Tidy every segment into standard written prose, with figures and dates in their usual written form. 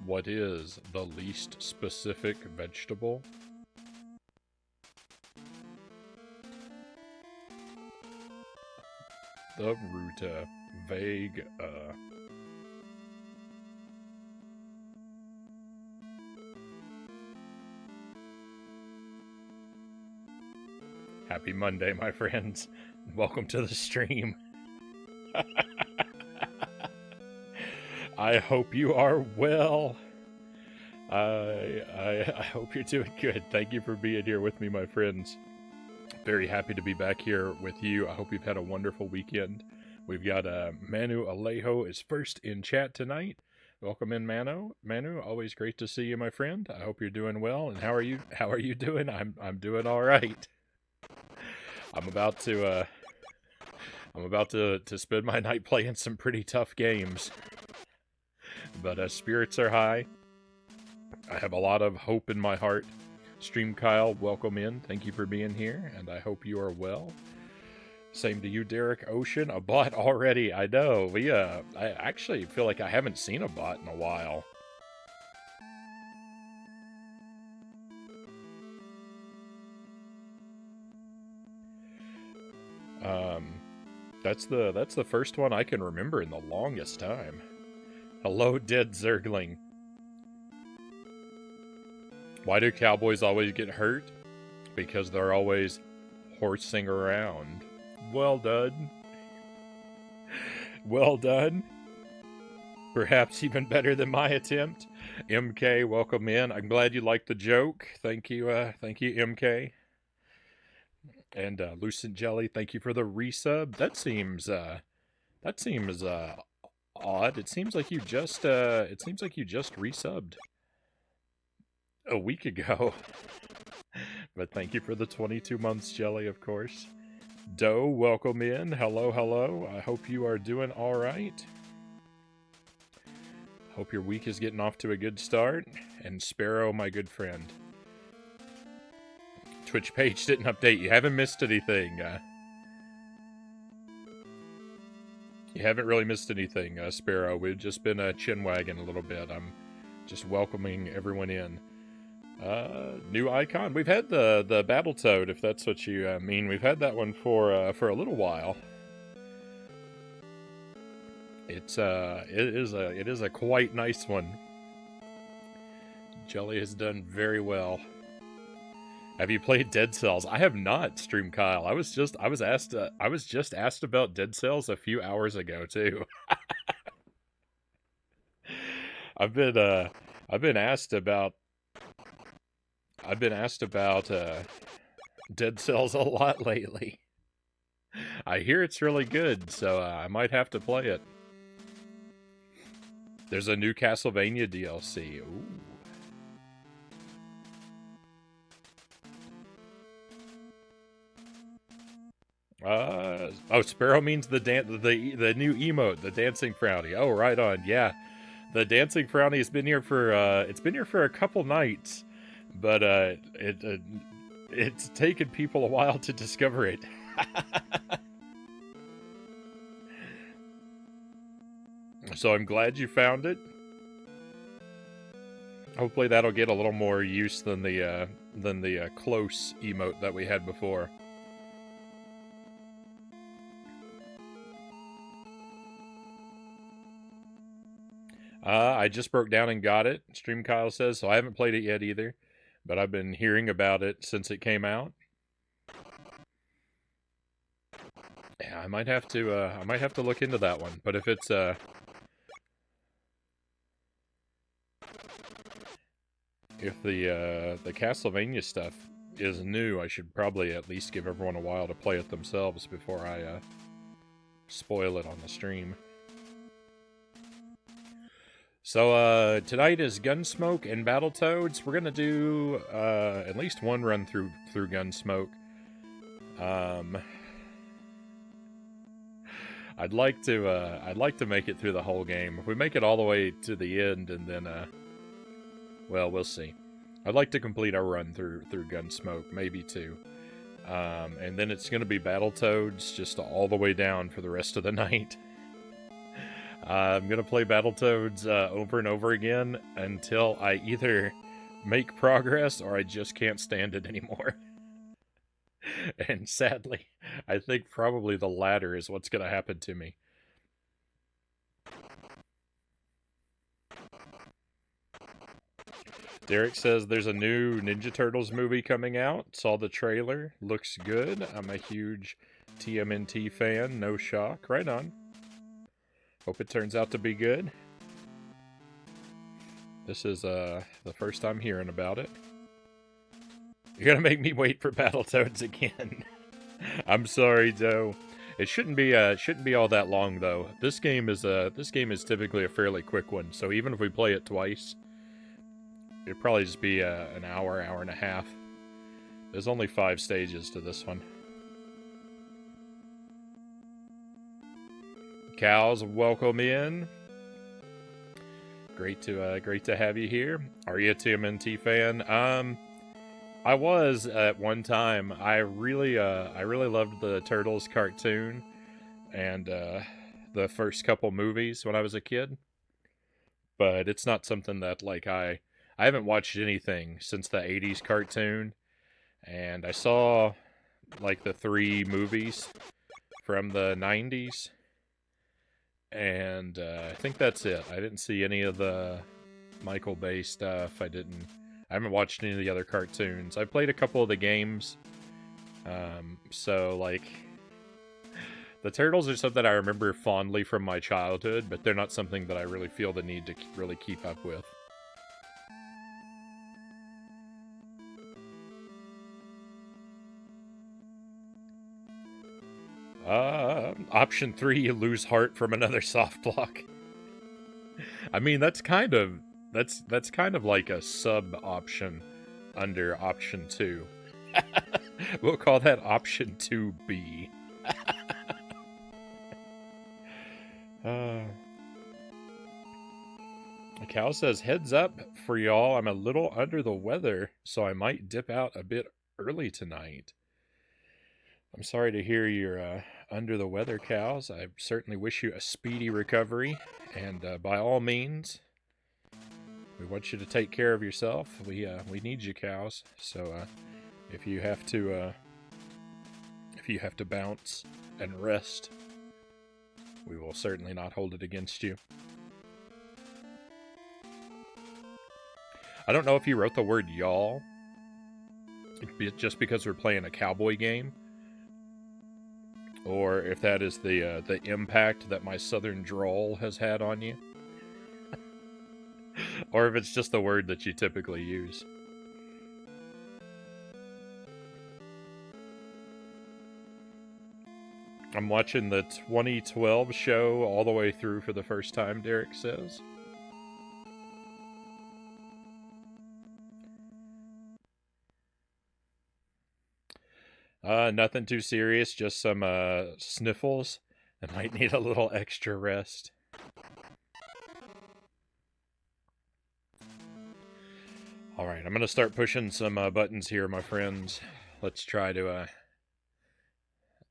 What is the least specific vegetable? The ruta. Vague, Happy Monday, my friends. Welcome to the stream. I hope you are well. I hope you're doing good. Thank you for being here with me, my friends. Very happy to be back here with you. I hope you've had a wonderful weekend. We've got Manu Alejo is first in chat tonight. Welcome in, Manu. Manu, always great to see you, my friend. I hope you're doing well. And how are you? How are you doing? I'm doing all right. I'm about to spend my night playing some pretty tough games. But spirits are high. I have a lot of hope in my heart. Stream Kyle, welcome in. Thank you for being here, and I hope you are well. Same to you, Derek Ocean. A bot already, I know. I actually feel like I haven't seen a bot in a while. That's the first one I can remember in the longest time. Hello, Dead Zergling. Why do cowboys always get hurt? Because they're always horsing around. Well done. Well done. Perhaps even better than my attempt. MK, welcome in. I'm glad you liked the joke. Thank you, MK. And Lucent Jelly, thank you for the resub. That seems odd. It seems like you just resubbed a week ago. But thank you for the 22 months, Jelly, of course. Doe, welcome in. Hello, hello. I hope you are doing all right. Hope your week is getting off to a good start. And Sparrow, my good friend. Twitch page didn't update. You haven't missed anything. You haven't really missed anything, Sparrow. We've just been chin-wagging a little bit. I'm just welcoming everyone in. New icon. We've had the Battletoad, if that's what you mean. We've had that one for a little while. It is a quite nice one. Jelly has done very well. Have you played Dead Cells? I have not, Stream Kyle. I was just asked about Dead Cells a few hours ago too. I've been asked about Dead Cells a lot lately. I hear it's really good, so I might have to play it. There's a new Castlevania DLC. Ooh. Sparrow means the new emote, the dancing frownie. Oh, right on. Yeah, the dancing frownie has been here for a couple nights, but it's taken people a while to discover it. So I'm glad you found it. Hopefully that'll get a little more use than the close emote that we had before. I just broke down and got it, Stream Kyle says, so I haven't played it yet either, but I've been hearing about it since it came out. Yeah, I might have to look into that one, but if it's if the Castlevania stuff is new, I should probably at least give everyone a while to play it themselves before I spoil it on the stream. So, tonight is Gun.Smoke and Battletoads. We're gonna do, at least one run through Gun.Smoke. I'd like to make it through the whole game. If we make it all the way to the end, and then, well, we'll see. I'd like to complete our run through Gun.Smoke, maybe two. And then it's gonna be Battletoads, just all the way down for the rest of the night. I'm gonna play Battletoads over and over again until I either make progress or I just can't stand it anymore. And sadly, I think probably the latter is what's gonna happen to me. Derek says there's a new Ninja Turtles movie coming out. Saw the trailer. Looks good. I'm a huge TMNT fan. No shock. Right on. Hope it turns out to be good. This is the first time hearing about it. You're gonna make me wait for Battletoads again. I'm sorry, Joe. It shouldn't be all that long though. This game is typically a fairly quick one. So even if we play it twice, it'd probably just be an hour and a half. There's only 5 stages to this one. Cows, welcome in. Great to have you here. Are you a TMNT fan? I was at one time. I really loved the Turtles cartoon and the first couple movies when I was a kid. But it's not something that like I haven't watched anything since the 80s cartoon, and I saw like the 3 movies from the 90s, and I think that's it. I didn't see any of the Michael Bay stuff. I haven't watched any of the other cartoons. I played a couple of the games, so like the Turtles are something I remember fondly from my childhood, but they're not something that I really feel the need to really keep up with. Option 3, you lose heart from another soft block. I mean, that's kind of like a sub option under option 2. We'll call that option 2B. Cal says, heads up for y'all, I'm a little under the weather, so I might dip out a bit early tonight. I'm sorry to hear you're under the weather, Cows. I certainly wish you a speedy recovery, and by all means, we want you to take care of yourself. We need you, Cows. So if you have to bounce and rest, we will certainly not hold it against you. I don't know if you wrote the word y'all just because we're playing a cowboy game, or if that is the impact that my southern drawl has had on you, or if it's just the word that you typically use. I'm watching the 2012 show all the way through for the first time, Derek says. Nothing too serious, just some sniffles. I might need a little extra rest. Alright, I'm going to start pushing some buttons here, my friends. Let's try to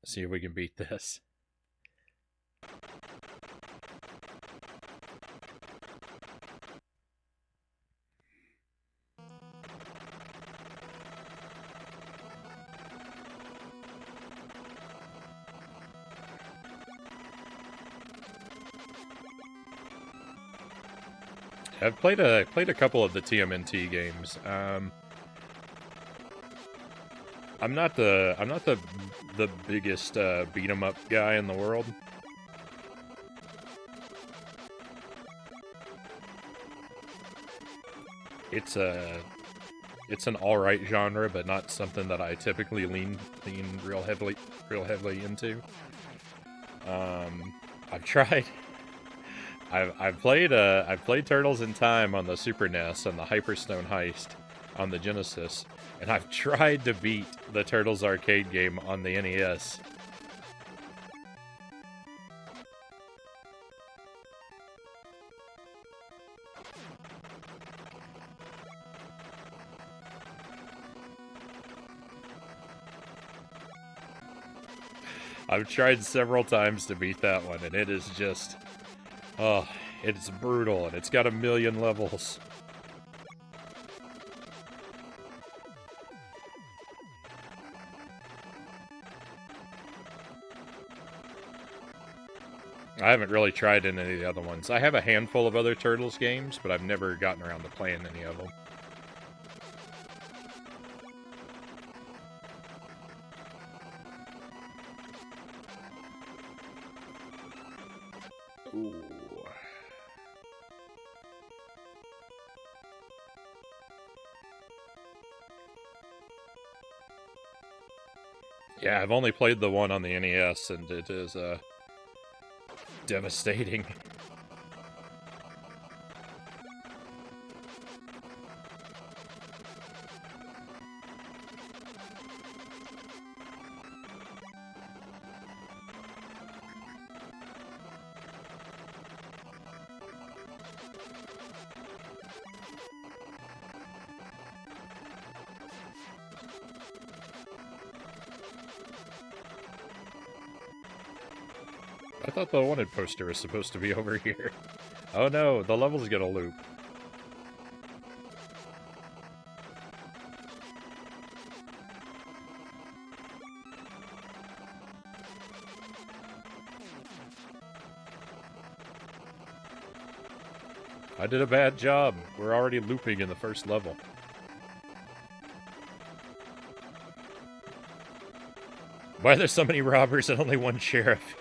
see if we can beat this. I've played a couple of the TMNT games. I'm not the biggest beat 'em up guy in the world. It's an alright genre, but not something that I typically lean real heavily into. I've tried. I've played Turtles in Time on the Super NES and the Hyperstone Heist on the Genesis, and I've tried to beat the Turtles arcade game on the NES. I've tried several times to beat that one, and it is just Oh, it's brutal, and it's got 1,000,000 levels. I haven't really tried any of the other ones. I have a handful of other Turtles games, but I've never gotten around to playing any of them. Ooh. Yeah, I've only played the one on the NES, and it is, devastating. I thought the wanted poster was supposed to be over here. Oh no, the level's gonna loop. I did a bad job. We're already looping in the first level. Why are there so many robbers and only one sheriff?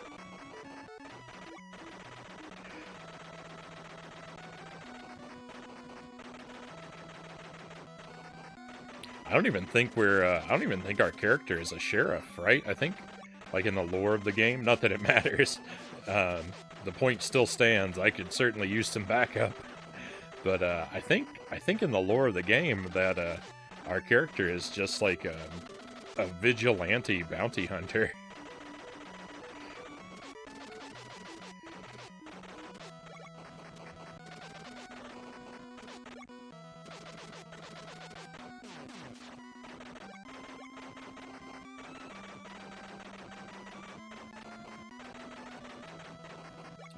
I don't even think our character is a sheriff, right? I think, like, in the lore of the game, not that it matters, the point still stands. I could certainly use some backup. But, I think in the lore of the game that, our character is just like, a vigilante bounty hunter.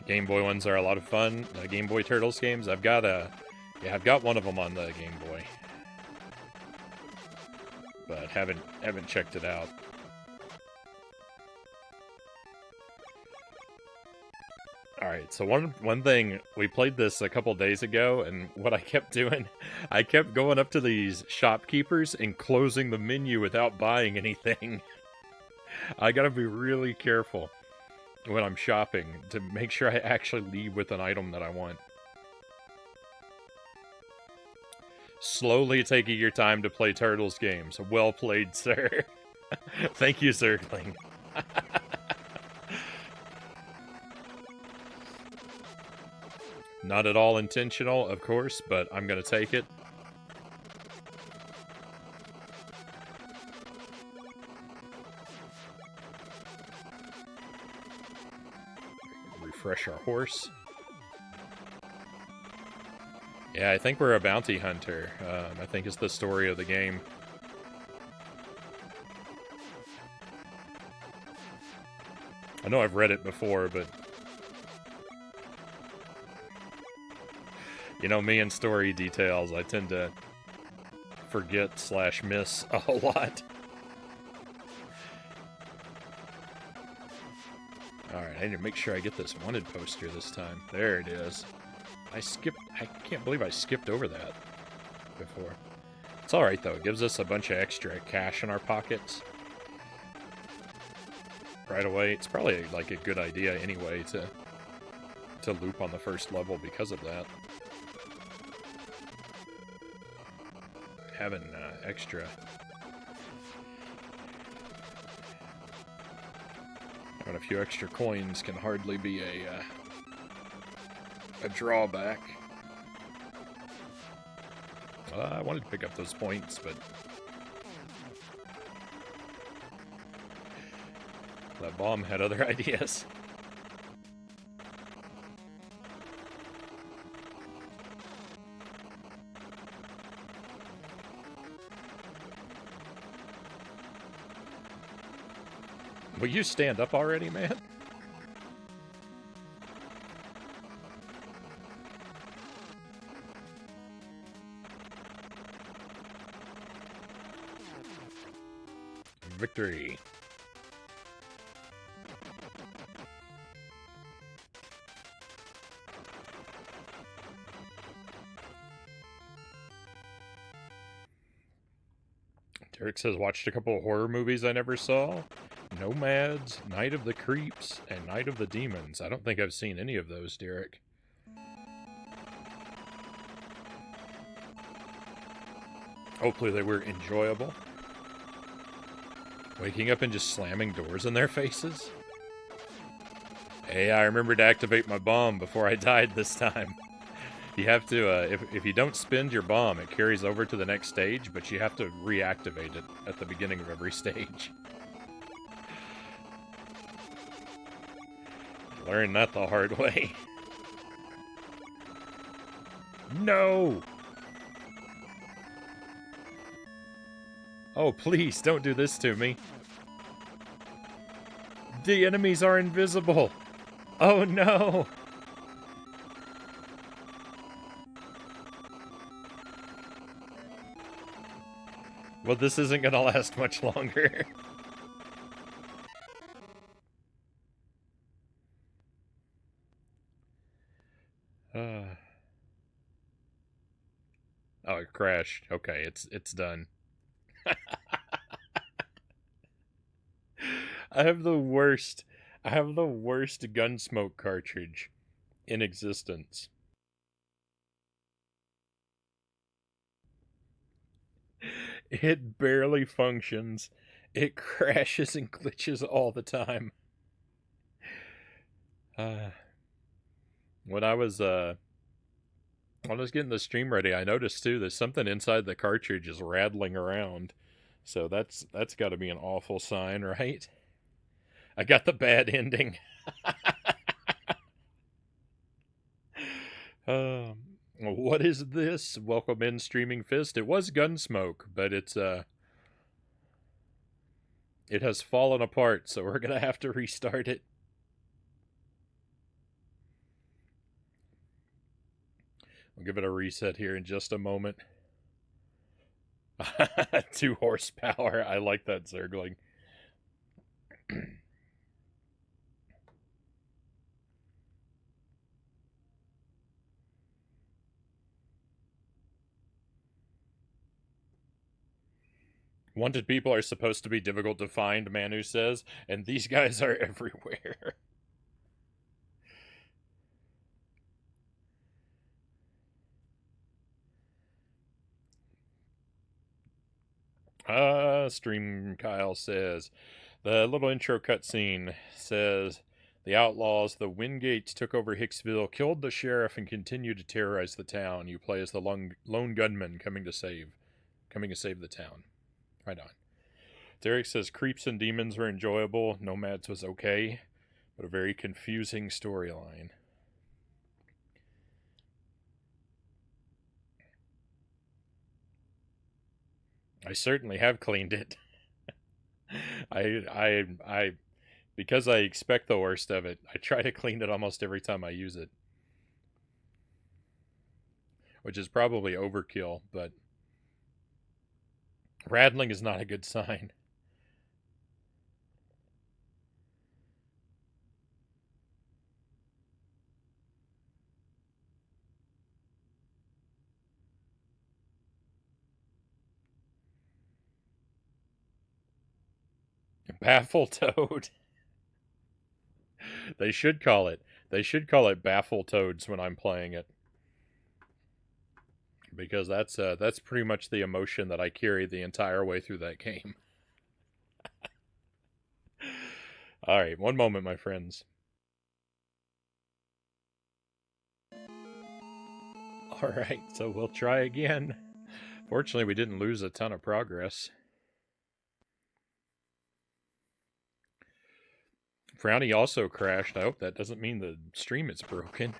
Game Boy ones are a lot of fun. Game Boy Turtles games. I've got one of them on the Game Boy, but haven't checked it out. All right, so one thing, we played this a couple days ago, and what I kept doing, I kept going up to these shopkeepers and closing the menu without buying anything. I gotta be really careful when I'm shopping to make sure I actually leave with an item that I want. Slowly taking your time to play Turtles games. Well played, sir. Thank you, Zergling. Not at all intentional, of course, but I'm gonna take it. Refresh our horse. Yeah, I think we're a bounty hunter. I think it's the story of the game. I know I've read it before, but... You know, me and story details, I tend to forget/miss a lot. Alright, I need to make sure I get this wanted poster this time. There it is. I can't believe I skipped over that before. It's alright though, it gives us a bunch of extra cash in our pockets right away. It's probably like a good idea anyway to loop on the first level because of that. Having a few extra coins can hardly be a drawback. I wanted to pick up those points, but that bomb had other ideas. Will you stand up already, man? victory. Derek says, watched a couple of horror movies I never saw. Nomads, Night of the Creeps, and Night of the Demons. I don't think I've seen any of those, Derek. Hopefully they were enjoyable. Waking up and just slamming doors in their faces? Hey, I remembered to activate my bomb before I died this time. You have to, if you don't spend your bomb, it carries over to the next stage, but you have to reactivate it at the beginning of every stage. Learned that the hard way. No! Oh, please, don't do this to me. The enemies are invisible. Oh, no! Well, this isn't gonna last much longer. Oh, it crashed. Okay, it's done. I have the worst Gun.Smoke cartridge in existence. It barely functions. It crashes and glitches all the time. When I was getting the stream ready, I noticed too that something inside the cartridge is rattling around. So that's got to be an awful sign, right? I got the bad ending. What is this? Welcome in, Streaming Fist. It was Gun.Smoke, but it has fallen apart, so we're gonna have to restart it. We'll give it a reset here in just a moment. 2 horsepower. I like that, Zergling. Wanted people are supposed to be difficult to find, Manu says, and these guys are everywhere. Stream Kyle says, the little intro cutscene says, the outlaws, the Wingates, took over Hicksville, killed the sheriff, and continued to terrorize the town. You play as the lone gunman coming to save the town. Right on. Derek says, Creeps and Demons were enjoyable. Nomads was okay, but a very confusing storyline. I certainly have cleaned it. I because I expect the worst of it, I try to clean it almost every time I use it. Which is probably overkill, but rattling is not a good sign. Baffle Toad. They should call it Baffle Toads when I'm playing it. Because that's pretty much the emotion that I carry the entire way through that game. All right, one moment, my friends. All right, so we'll try again. Fortunately, we didn't lose a ton of progress. Frownie also crashed. I hope that doesn't mean the stream is broken.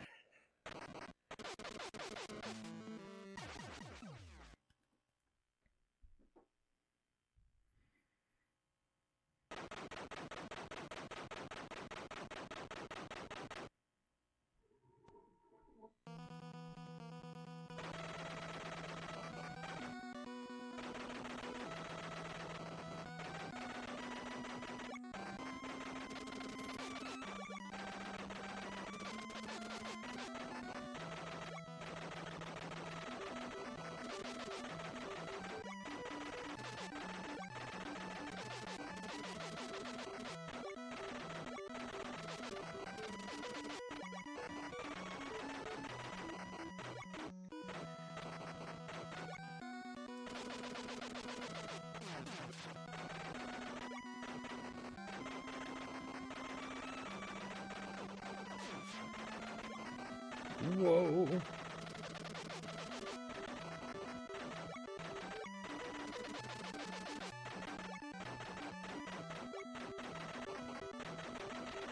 Whoa.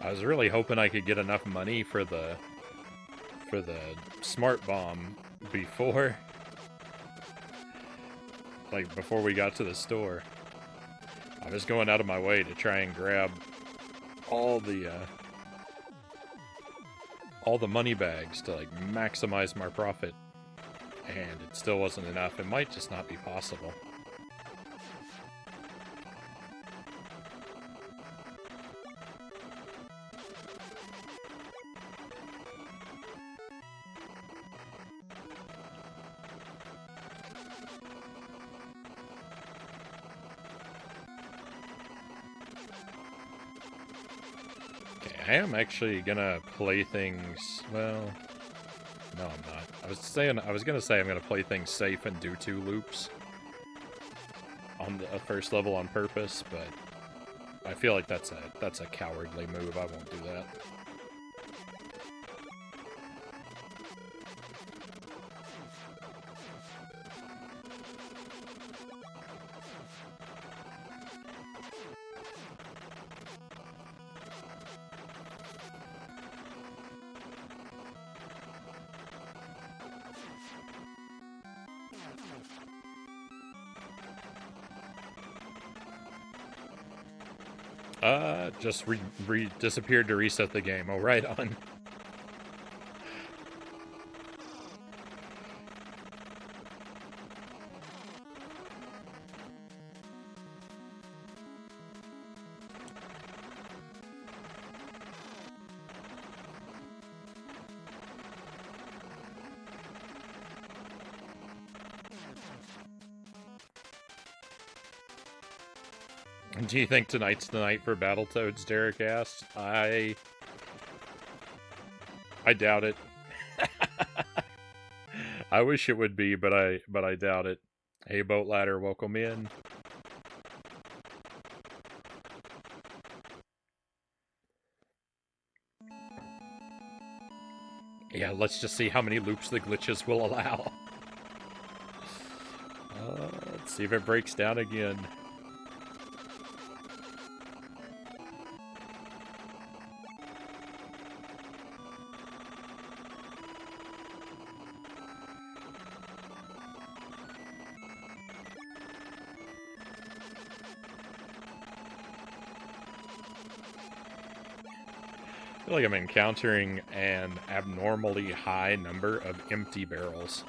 I was really hoping I could get enough money for the smart bomb before before we got to the store. I was going out of my way to try and grab all the money bags to maximize my profit, and it still wasn't enough. It might just not be possible. I am actually gonna play things, well, no I'm not. I was gonna say I'm gonna play things safe and do 2 loops on the first level on purpose, but I feel like that's a cowardly move. I won't do that. Just disappeared to reset the game. Oh, right on. Do you think tonight's the night for Battletoads? Derek asked. I doubt it. I wish it would be, but I doubt it. Hey, Boat Ladder, welcome in. Yeah, let's just see how many loops the glitches will allow. Let's see if it breaks down again. I feel like I'm encountering an abnormally high number of empty barrels.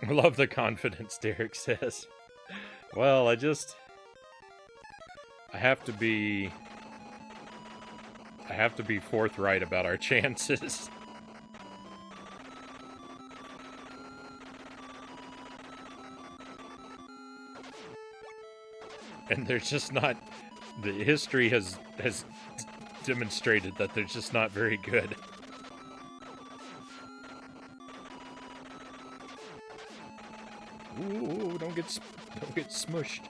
I love the confidence, Derek says. Well, I have to be forthright about our chances. And there's just not... The history has demonstrated that they're just not very good. Ooh, don't get smushed.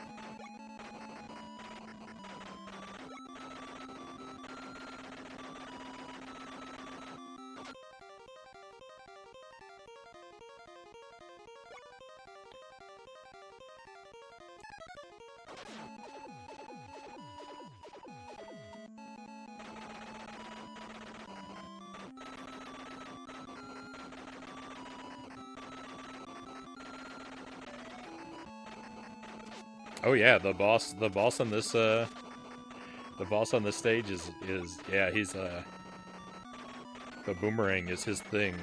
Oh yeah, the boss on this stage is yeah, he's the boomerang is his thing.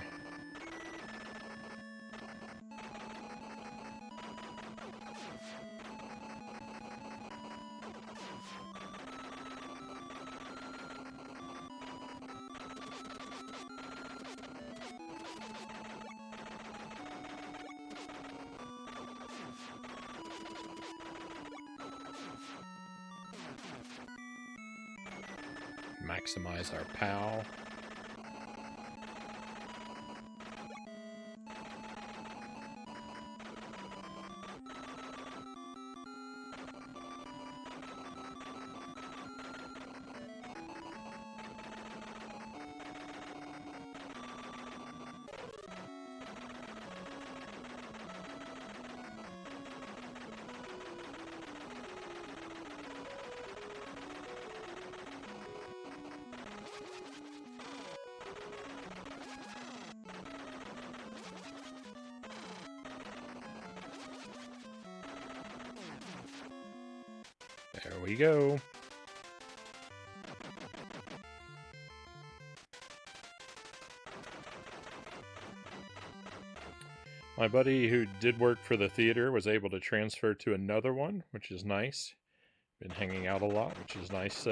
Maximize our POW. There we go. My buddy who did work for the theater was able to transfer to another one, which is nice. Been hanging out a lot, which is nice.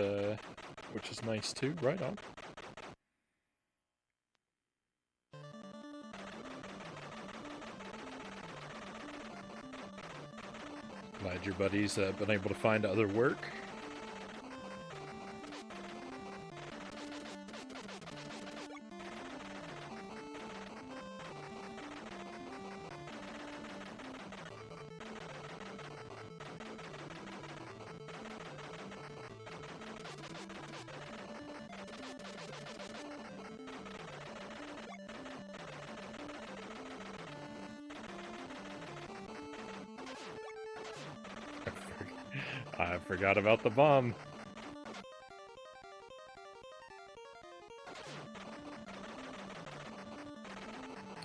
Which is nice too. Right on. Glad your buddy's been able to find other work. I forgot about the bomb.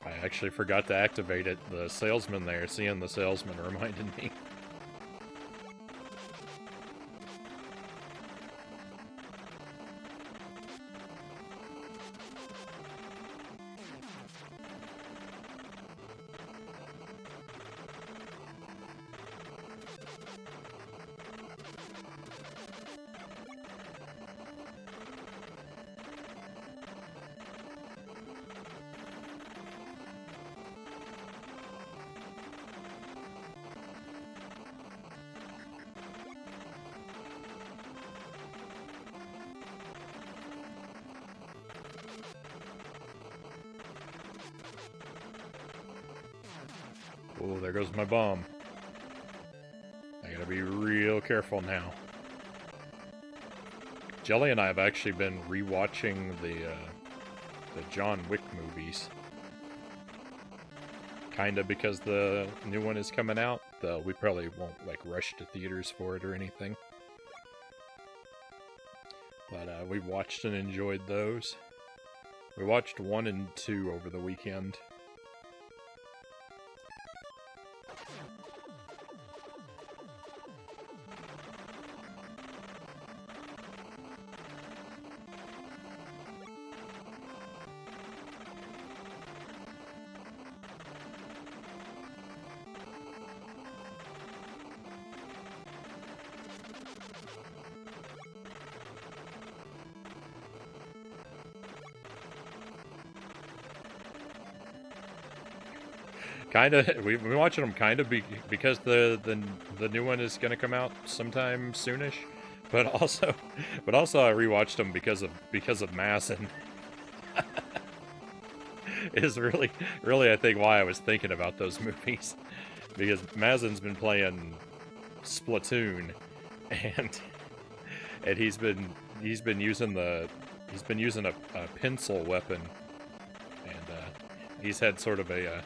I actually forgot to activate it. The salesman there, seeing the salesman reminded me. Oh, there goes my bomb. I gotta be real careful now. Jelly and I have actually been rewatching the John Wick movies. Kinda because the new one is coming out, though we probably won't like rush to theaters for it or anything. But we watched and enjoyed those. We watched 1 and 2 over the weekend. Kinda, we've been watching them because the new one is gonna come out sometime soonish, but also I rewatched them because of Mazin. Is really I think why I was thinking about those movies, because Mazin's been playing Splatoon, and he's been using a pencil weapon, and he's had sort of a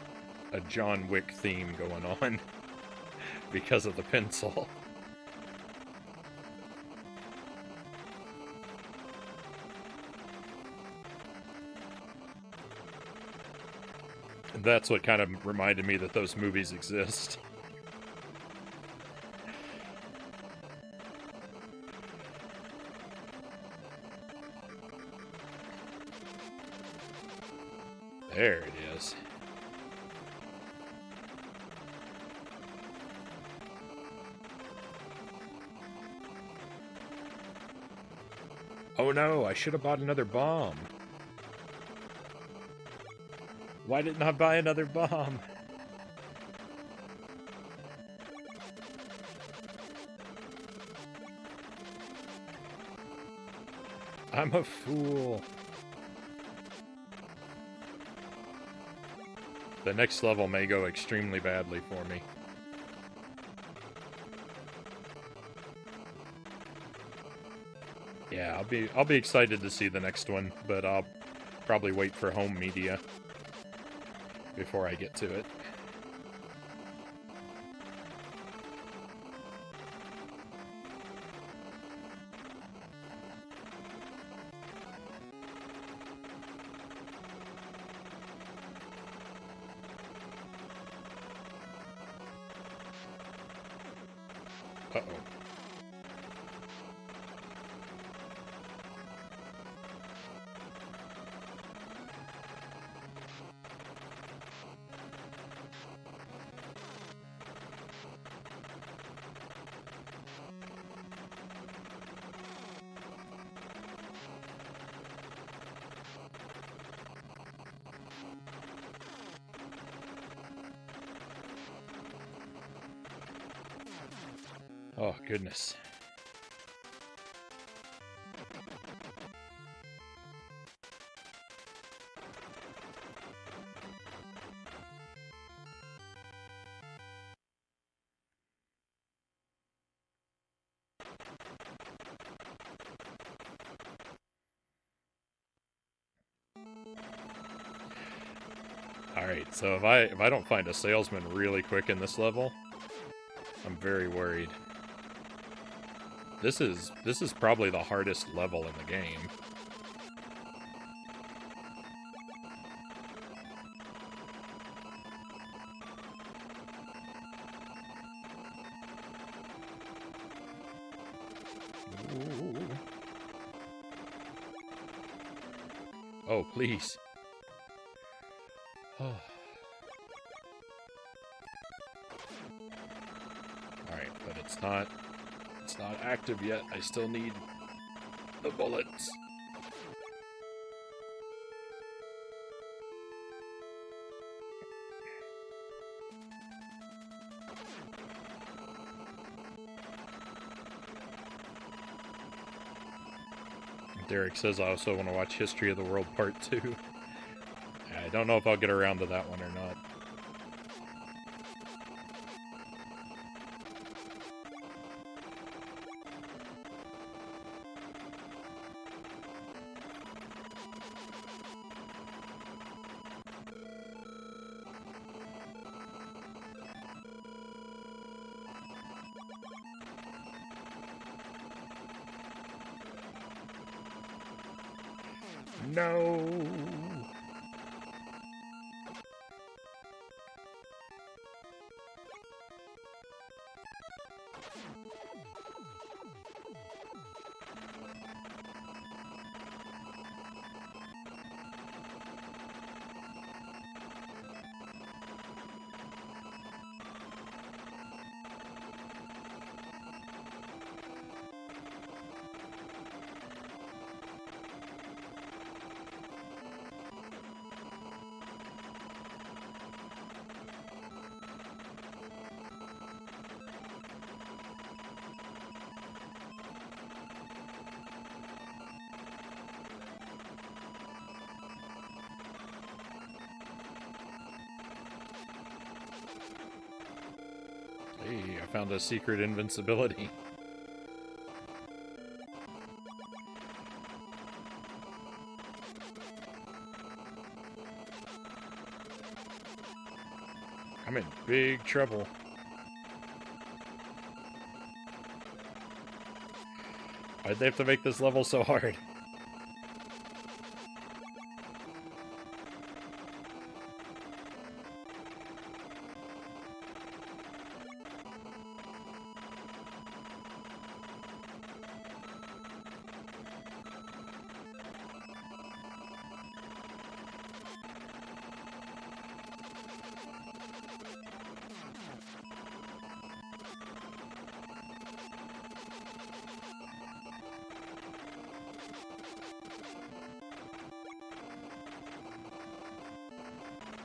John Wick theme going on because of the pencil. And that's what kind of reminded me that those movies exist. There it is. Oh no, I should have bought another bomb. Why didn't I buy another bomb? I'm a fool. The next level may go extremely badly for me. Yeah, I'll be excited to see the next one, but I'll probably wait for home media before I get to it. Uh-oh. Oh, goodness. Alright, so if I don't find a salesman really quick in this level, I'm very worried. This is probably the hardest level in the game. Ooh. Oh, please. Oh. Alright, but it's not active yet. I still need the bullets. Derek says I also want to watch History of the World Part 2. I don't know if I'll get around to that one or not. No. Hey, I found a secret invincibility. I'm in big trouble. Why'd they have to make this level so hard?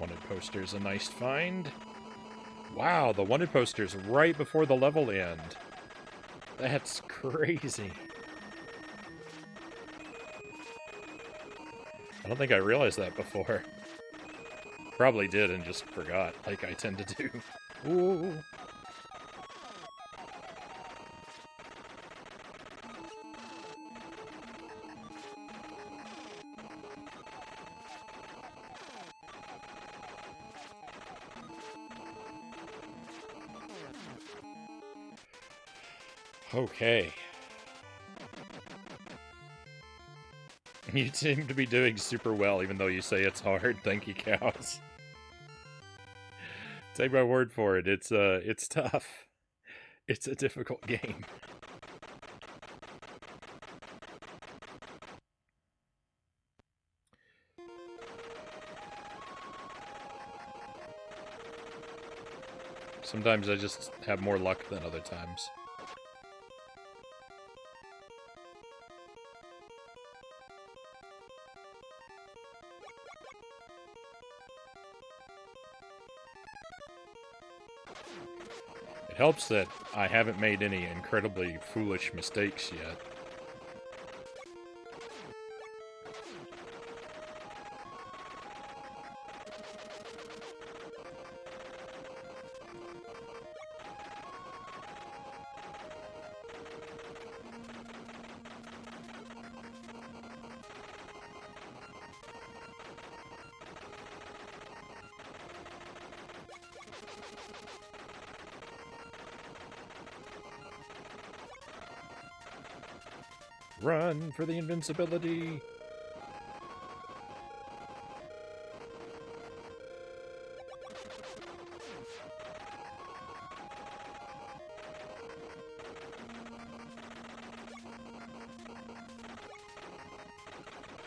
Wanted poster's a nice find. Wow, the wanted poster's right before the level end. That's crazy. I don't think I realized that before. Probably did and just forgot, like I tend to do. Ooh. Okay. You seem to be doing super well, even though you say it's hard. Thank you, cows. Take my word for it. It's tough. It's a difficult game. Sometimes I just have more luck than other times. It helps that I haven't made any incredibly foolish mistakes yet. Run for the invincibility!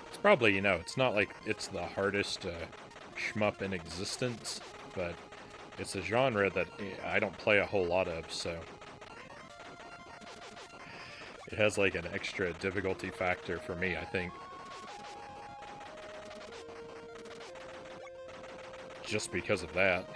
It's probably, you know, it's not like it's the hardest shmup in existence, but it's a genre that I don't play a whole lot of, so it has like an extra difficulty factor for me, I think. Just because of that.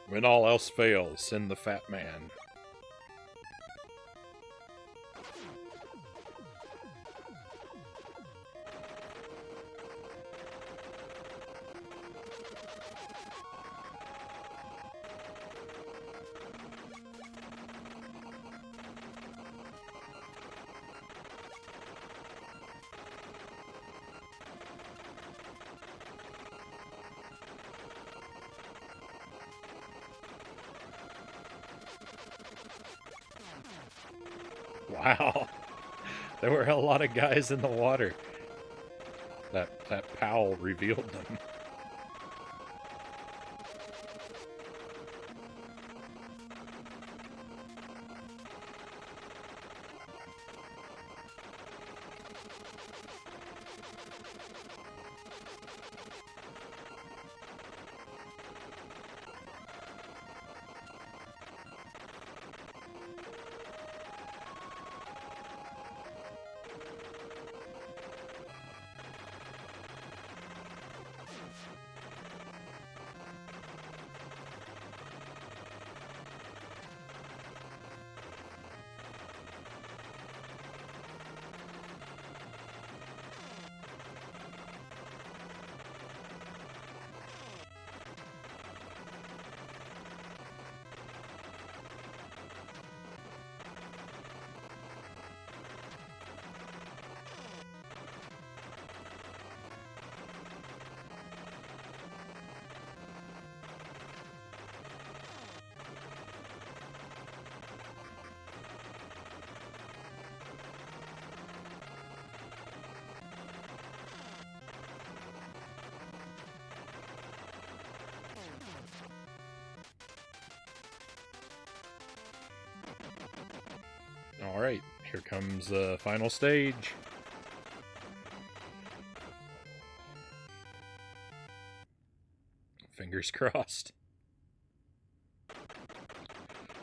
When all else fails, send the fat man. Wow, there were a lot of guys in the water. That Powell revealed them. Alright, here comes the final stage. Fingers crossed.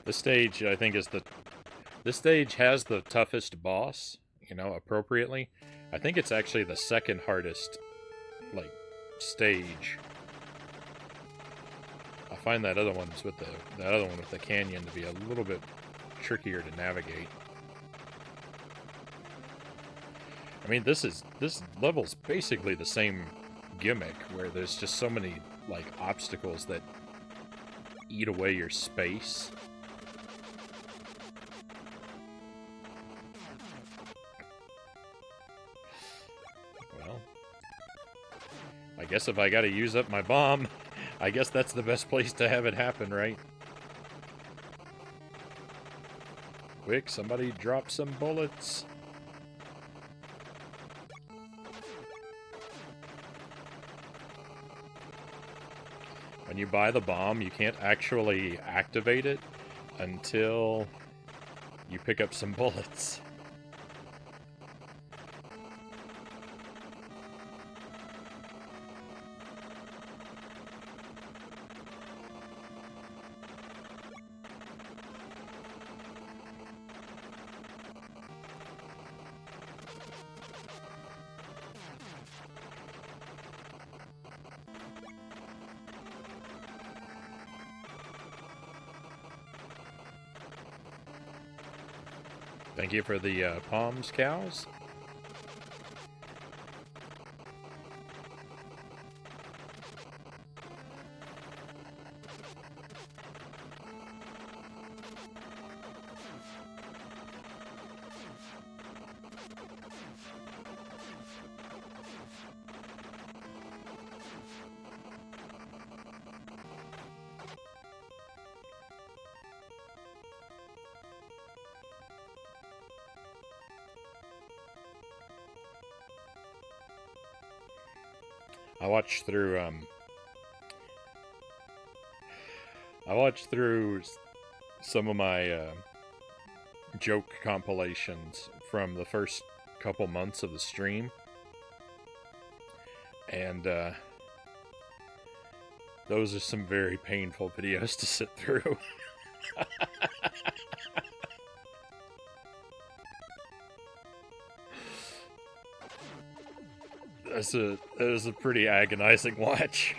This stage, I think, this stage has the toughest boss, you know, appropriately. I think it's actually the second hardest, like, stage. I find that other one with the canyon to be a little bit trickier to navigate. I mean, this level's basically the same gimmick, where there's just so many, like, obstacles that eat away your space. Well, I guess if I gotta use up my bomb, I guess that's the best place to have it happen, right? Quick, somebody drop some bullets. When you buy the bomb, you can't actually activate it until you pick up some bullets. Thank you for the palms, cows. I watched through some of my joke compilations from the first couple months of the stream, and those are some very painful videos to sit through. That was a pretty agonizing watch.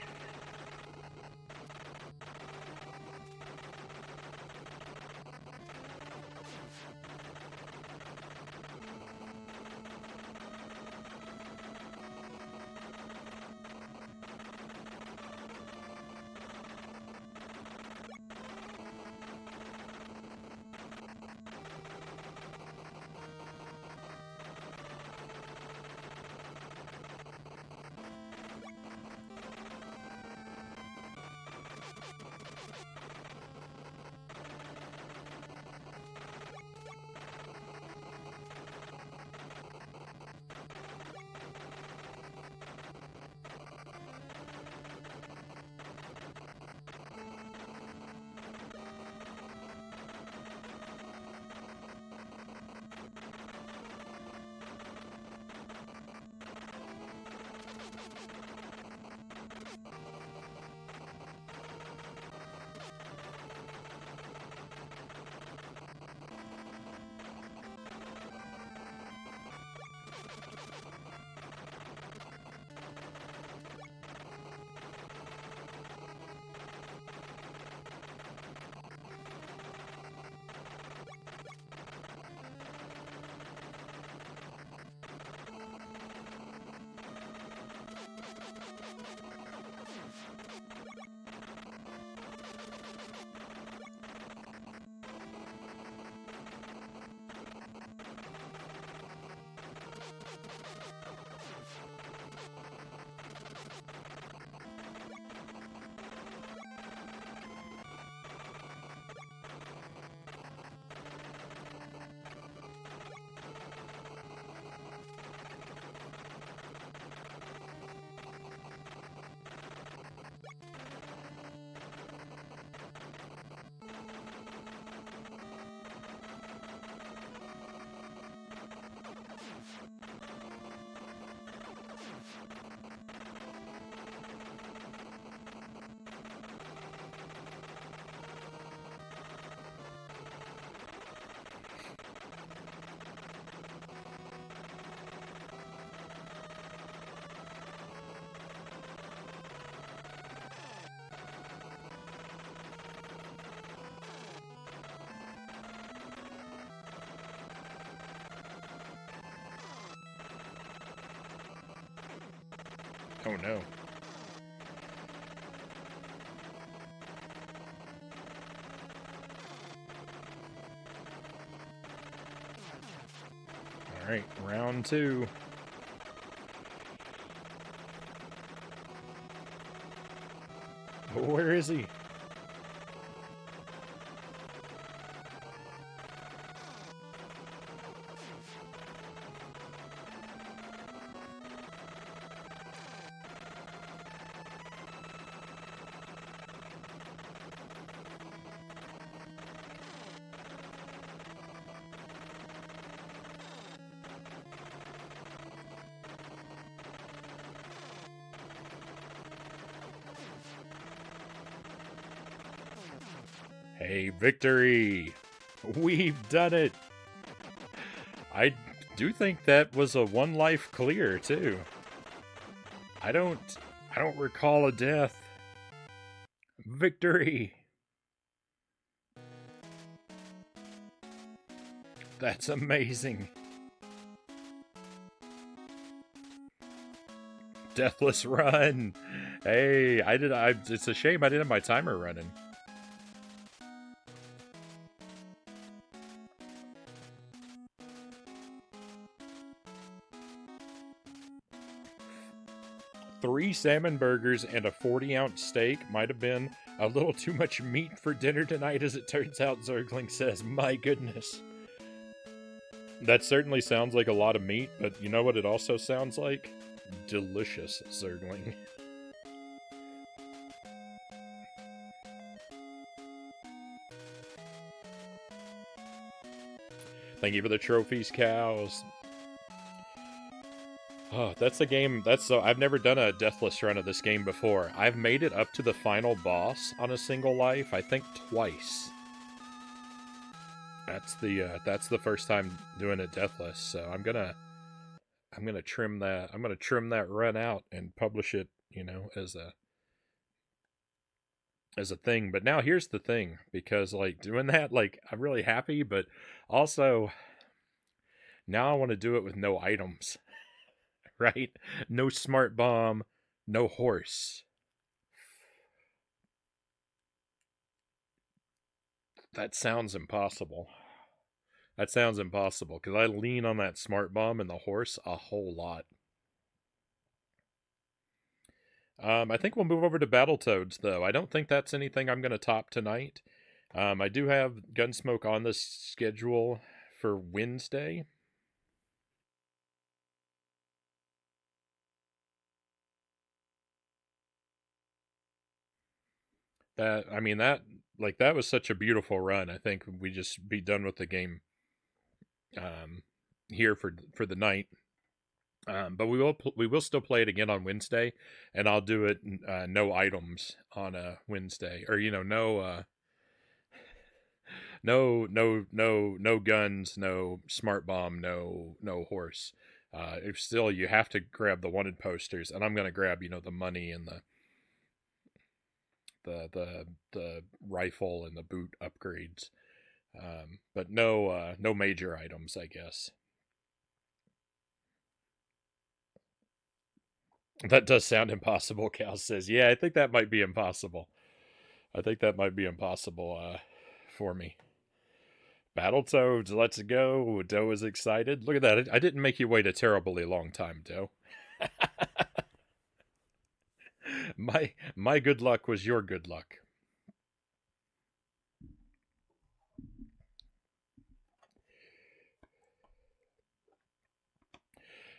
Oh no. Alright, round 2. Where is he? Hey, victory! We've done it! I do think that was a 1 life clear, too. I don't recall a death. Victory! That's amazing. Deathless run. Hey, it's a shame I didn't have my timer running. Three salmon burgers and a 40-ounce steak might have been a little too much meat for dinner tonight, as it turns out, Zergling says. My goodness. That certainly sounds like a lot of meat, but you know what it also sounds like? Delicious, Zergling. Thank you for the trophies, cows. Oh, that's the game. I've never done a deathless run of this game before. I've made it up to the final boss on a single life, I think twice. That's the first time doing it deathless. So I'm gonna trim that. I'm gonna trim that run out and publish it, as a thing. But now here's the thing, because like doing that, like I'm really happy, but also now I want to do it with no items. Right? No smart bomb, no horse. That sounds impossible. That sounds impossible, because I lean on that smart bomb and the horse a whole lot. I think we'll move over to Battletoads, though. I don't think that's anything I'm going to top tonight. I do have Gun.Smoke on the schedule for Wednesday. That was such a beautiful run. I think we just be done with the game here for the night. But we will still play it again on Wednesday, and I'll do it no items on a Wednesday, or no guns, no smart bomb, no horse. If still you have to grab the wanted posters, and I'm gonna grab the money and the rifle and the boot upgrades, but no major items, I guess. That does sound impossible, Cal says. Yeah, I think that might be impossible. For me. Battletoads, let's go. Doe is excited. Look at that. I didn't make you wait a terribly long time, Doe. My good luck was your good luck.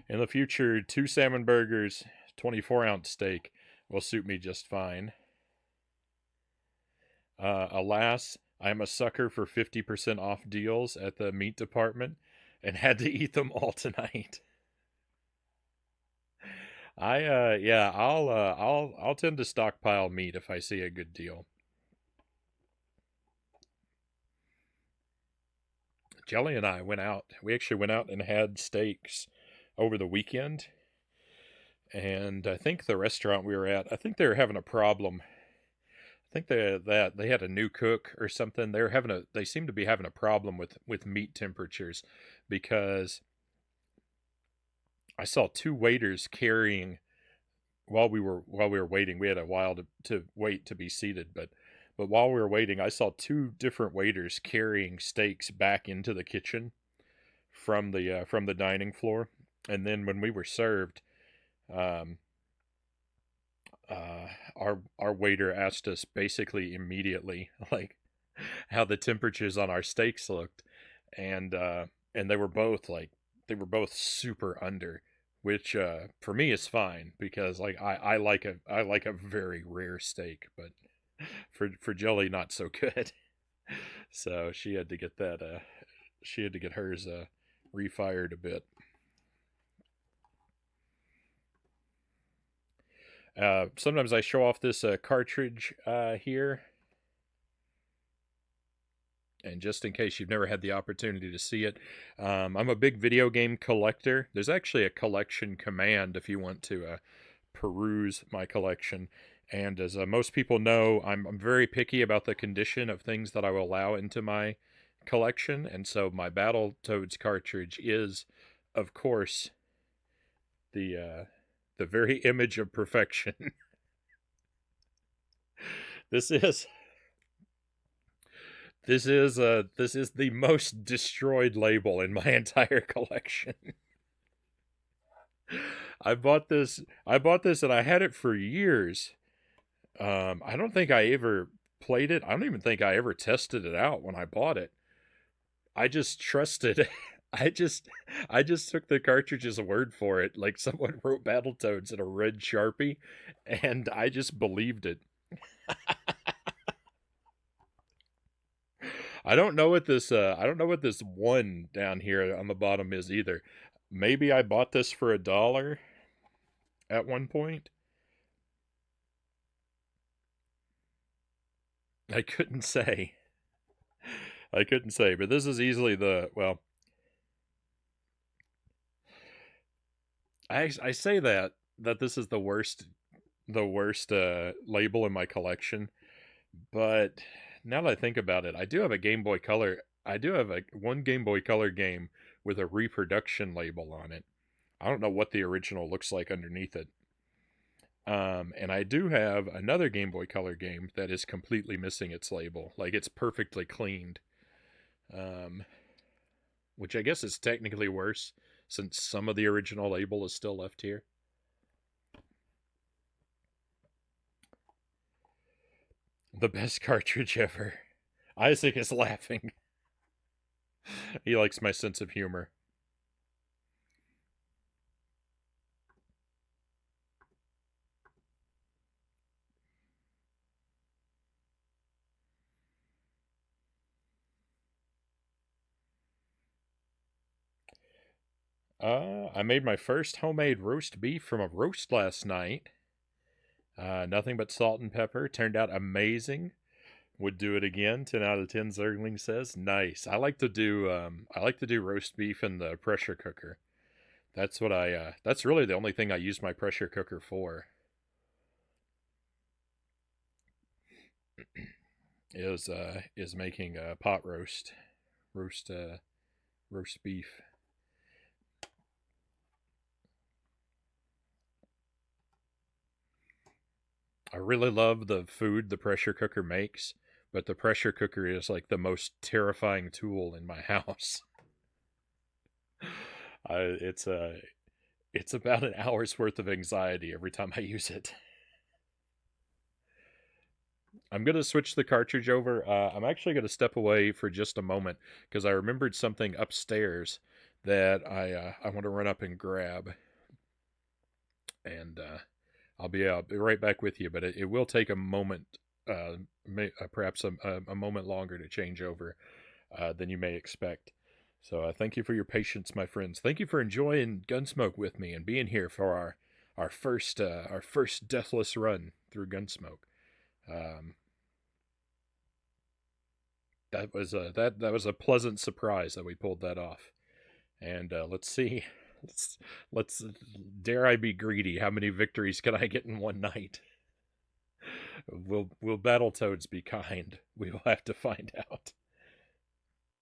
In the future, 2 salmon burgers, 24-ounce steak will suit me just fine. Alas, I'm a sucker for 50% off deals at the meat department and had to eat them all tonight. I'll tend to stockpile meat if I see a good deal. Jelly and I went out. We actually went out and had steaks over the weekend. And I think the restaurant we were at, I think they were having a problem. I think they had a new cook or something. They seem to be having a problem with meat temperatures, because I saw 2 waiters carrying while we were waiting. We had a while to wait to be seated, but while we were waiting, I saw 2 different waiters carrying steaks back into the kitchen from the dining floor. And then when we were served, our waiter asked us basically immediately, like, how the temperatures on our steaks looked, and they were both super under, which for me is fine, because like I like a very rare steak, but for Jelly, not so good. So she had to get hers refired a bit. Sometimes I show off this cartridge here, and just in case you've never had the opportunity to see it, I'm a big video game collector. There's actually a collection command if you want to peruse my collection. And as most people know, I'm very picky about the condition of things that I will allow into my collection, and so my Battletoads cartridge is, of course, the very image of perfection. this is this is the most destroyed label in my entire collection. I bought this and I had it for years. I don't think I ever played it. I don't even think I ever tested it out when I bought it. I just trusted. I just took the cartridge's word for it. Like someone wrote Battletoads in a red Sharpie, and I just believed it. I don't know what this one down here on the bottom is either. Maybe I bought this for $1 at one point. I couldn't say. I couldn't say, but this is easily the, well, I say that this is the worst label in my collection, but now that I think about it, I do have a Game Boy Color. I do have a one Game Boy Color game with a reproduction label on it. I don't know what the original looks like underneath it. And I do have another Game Boy Color game that is completely missing its label. Like it's perfectly cleaned. Um, which I guess is technically worse since some of the original label is still left here. The best cartridge ever. Isaac is laughing. He likes my sense of humor. I made my first homemade roast beef from a roast last night. Nothing but salt and pepper. Turned out amazing. Would do it again. 10 out of 10. Zergling says, "Nice." I like to do roast beef in the pressure cooker. That's what I. That's really the only thing I use my pressure cooker for. Is making a pot roast roast beef. I really love the food the pressure cooker makes, but the pressure cooker is like the most terrifying tool in my house. I, it's about an hour's worth of anxiety every time I use it. I'm gonna switch the cartridge over. I'm actually gonna step away for just a moment because I remembered something upstairs that I want to run up and grab, and I'll be right back with you. But it will take a moment, perhaps a moment longer to change over than you may expect. So thank you for your patience, my friends. Thank you for enjoying Gunsmoke with me and being here for our first deathless run through Gunsmoke. Um, that was a pleasant surprise that we pulled that off. And let's see, let's dare I be greedy? How many victories can I get in one night? Will Battletoads be kind? We will have to find out.